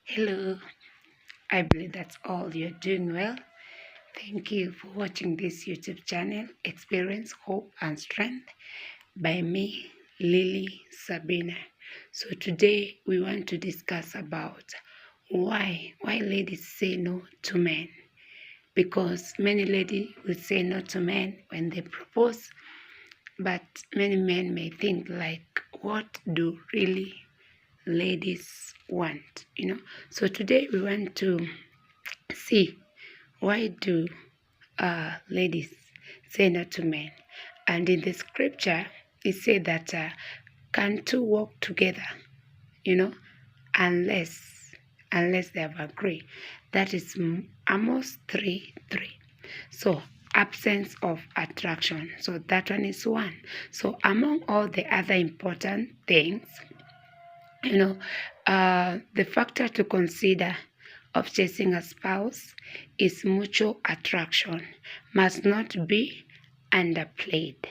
Hello, I believe that's all you're doing well. Thank you for watching this YouTube channel, Experience Hope and Strength by me, Lily Sabina. So today we want to discuss about why ladies say no to men. Because many ladies will say no to men when they propose, but many men may think like, what do really ladies want? So today we want to see why do ladies say no to men. And in the scripture it said that can two walk together, you know unless they have agreed. That is Amos 3:3. So absence of attraction, so that one is one. So among all the other important things, the factor to consider of chasing a spouse is mutual attraction must not be underplayed,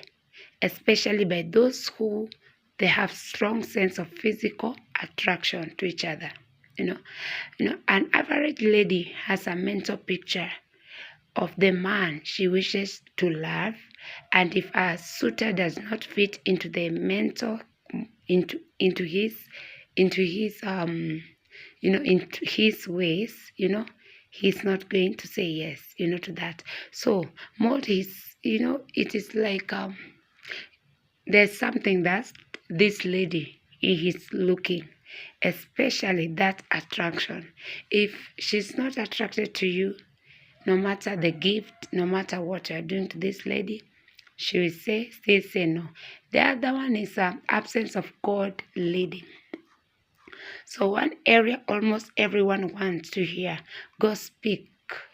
especially by those who they have strong sense of physical attraction to each other. An average lady has a mental picture of the man she wishes to love, and if a suitor does not fit into the mental into his into his ways, he's not going to say yes, to that. So mold is, it is like there's something that this lady is looking, especially that attraction. If she's not attracted to you, no matter the gift, no matter what you're doing to this lady, she will still say no. The other one is absence of God leading. So one area almost everyone wants to hear God speak,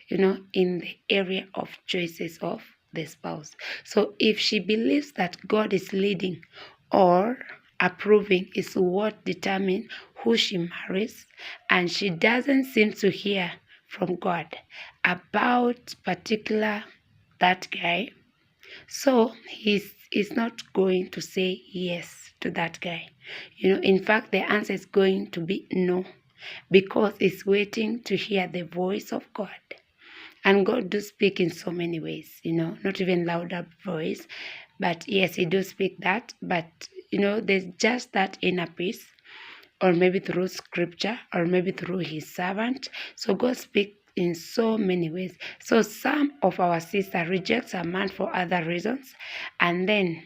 in the area of choices of the spouse. So if she believes that God is leading or approving is what determines who she marries, and she doesn't seem to hear from God about particular that guy, so he's not going to say yes to that guy. In fact, the answer is going to be no, because he's waiting to hear the voice of God. And God does speak in so many ways, not even louder voice, but yes, he does speak that. But there's just that inner peace, or maybe through scripture, or maybe through his servant. So God speaks in so many ways. So some of our sisters reject a man for other reasons, and then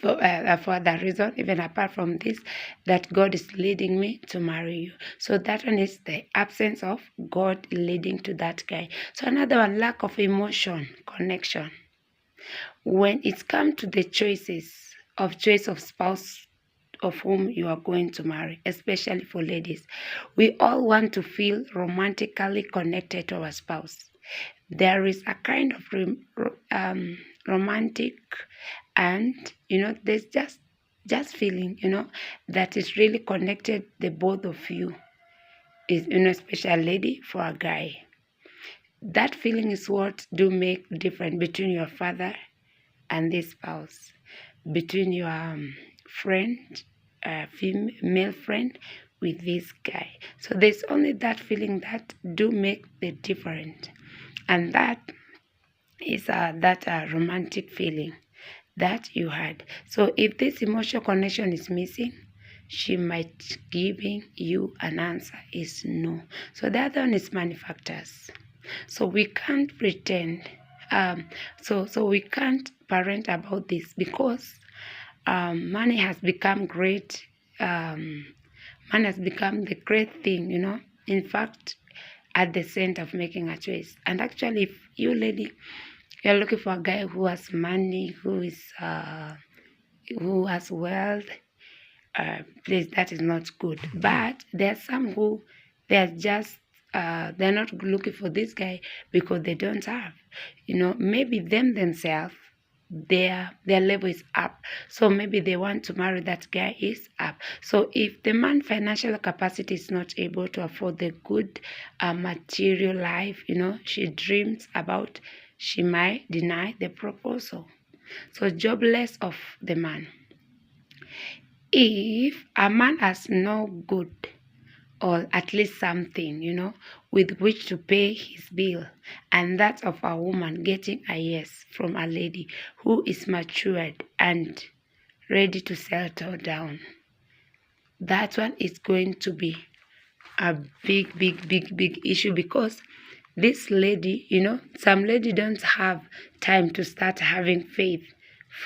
for other reason, even apart from this, that God is leading me to marry you. So that one is the absence of God leading to that guy. So another one, lack of emotion connection. When it comes to the choice of spouse of whom you are going to marry, especially for ladies, we all want to feel romantically connected to our spouse. There is a kind of romantic, and there's just feeling, that is really connected the both of you, is especially lady for a guy. That feeling is what do make difference between your father and this spouse, between your friend, female friend, with this guy. So there's only that feeling that do make the difference, and that is that romantic feeling that you had. So if this emotional connection is missing, she might giving you an answer is no. So the other one is money factors. So we can't pretend. So we can't parent about this, because money has become great. Money has become the great thing, in fact, at the center of making a choice. And actually, if you lady, you're looking for a guy who has money, who has wealth, please, that is not good. But there are some who they're just they're not looking for this guy because they don't have, maybe themselves, their level is up, so maybe they want to marry that guy is up. So if the man financial capacity is not able to afford the good material life, she dreams about, she might deny the proposal. So jobless of the man. If a man has no good or at least something, with which to pay his bill. And that of a woman getting a yes from a lady who is matured and ready to settle down. That one is going to be a big, big, big, big issue, because this lady, some lady don't have time to start having faith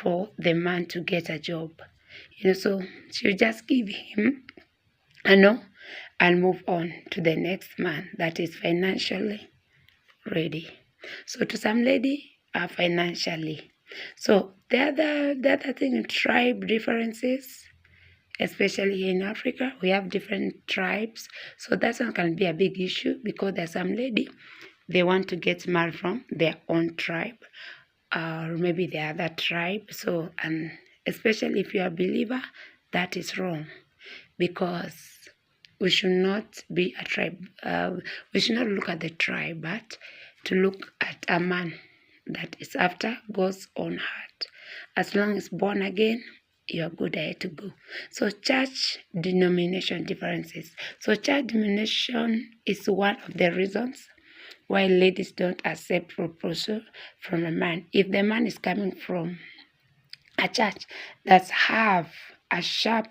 for the man to get a job. So she'll just give him a no and move on to the next man that is financially ready. So to some lady are financially. So the other thing, tribe differences, especially here in Africa, we have different tribes. So that one can be a big issue, because there's some lady, they want to get married from their own tribe, or maybe the other tribe. So, and especially if you're a believer, that is wrong, because we should not be a tribe. We should not look at the tribe, but to look at a man that is after God's own heart. As long as born again, you're good ahead to go. So church denomination differences. So church denomination is one of the reasons why ladies don't accept proposal from a man. If the man is coming from a church that have a sharp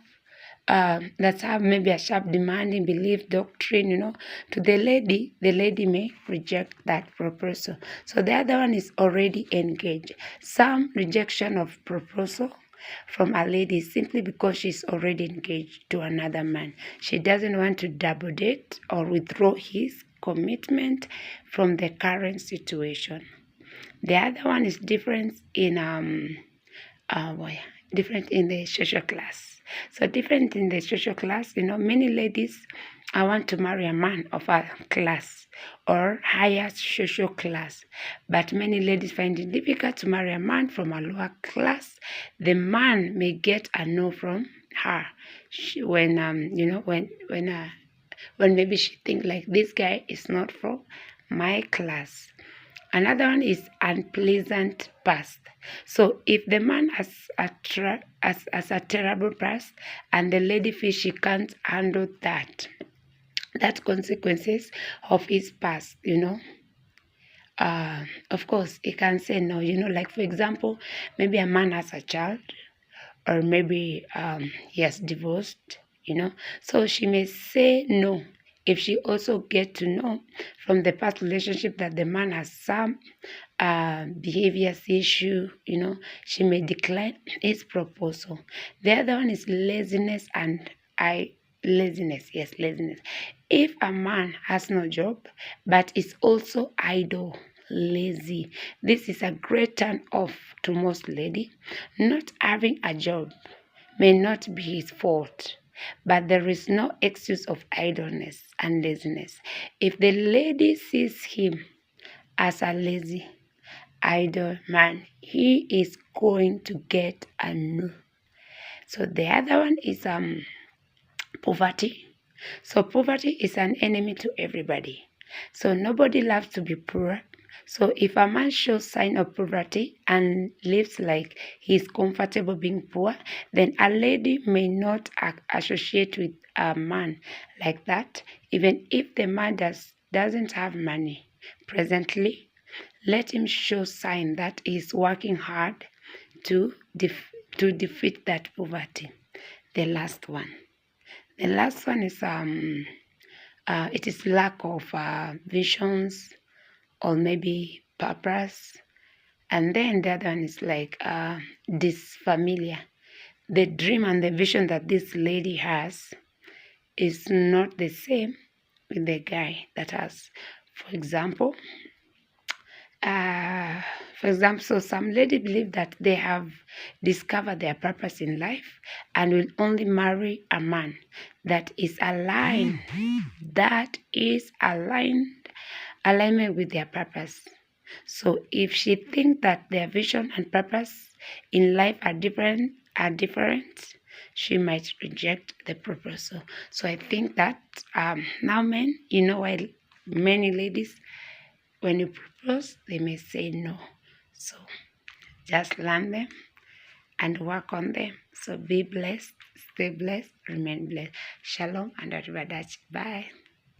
that have maybe a sharp demanding belief doctrine, to the lady may reject that proposal. So the other one is already engaged. Some rejection of proposal from a lady is simply because she's already engaged to another man. She doesn't want to double date or withdraw his commitment from the current situation. The other one is different in different in the social class. So different in the social class, many ladies want to marry a man of a class or higher social class, but many ladies find it difficult to marry a man from a lower class. The man may get a no from her when maybe she think like, this guy is not from my class. Another one is unpleasant past. So if the man has a terrible past and the lady feels she can't handle that consequences of his past, of course, he can say no, like for example, maybe a man has a child, or maybe he has divorced, so she may say no. If she also get to know from the past relationship that the man has some behaviors issue, she may decline his proposal. The other one is laziness and laziness. Yes, laziness. If a man has no job but is also idle, lazy, this is a great turn off to most lady. Not having a job may not be his fault, but there is no excuse of idleness and laziness. If the lady sees him as a lazy, idle man, he is going to get a no. So the other one is poverty. So poverty is an enemy to everybody. So nobody loves to be poor. So if a man shows sign of poverty and lives like he's comfortable being poor, then a lady may not associate with a man like that, even if the man doesn't have money presently. Let him show sign that he's working hard to defeat that poverty. The last one is it is lack of visions or maybe purpose. And then the other one is like disfamiliar. The dream and the vision that this lady has is not the same with the guy that has. For example, so some lady believe that they have discovered their purpose in life and will only marry a man that is aligned, alignment with their purpose. So if she thinks that their vision and purpose in life are different, she might reject the proposal. So I think that now men, why many ladies, when you propose, they may say no. So just learn them and work on them. So be blessed, stay blessed, remain blessed. Shalom and arrivederci. Bye.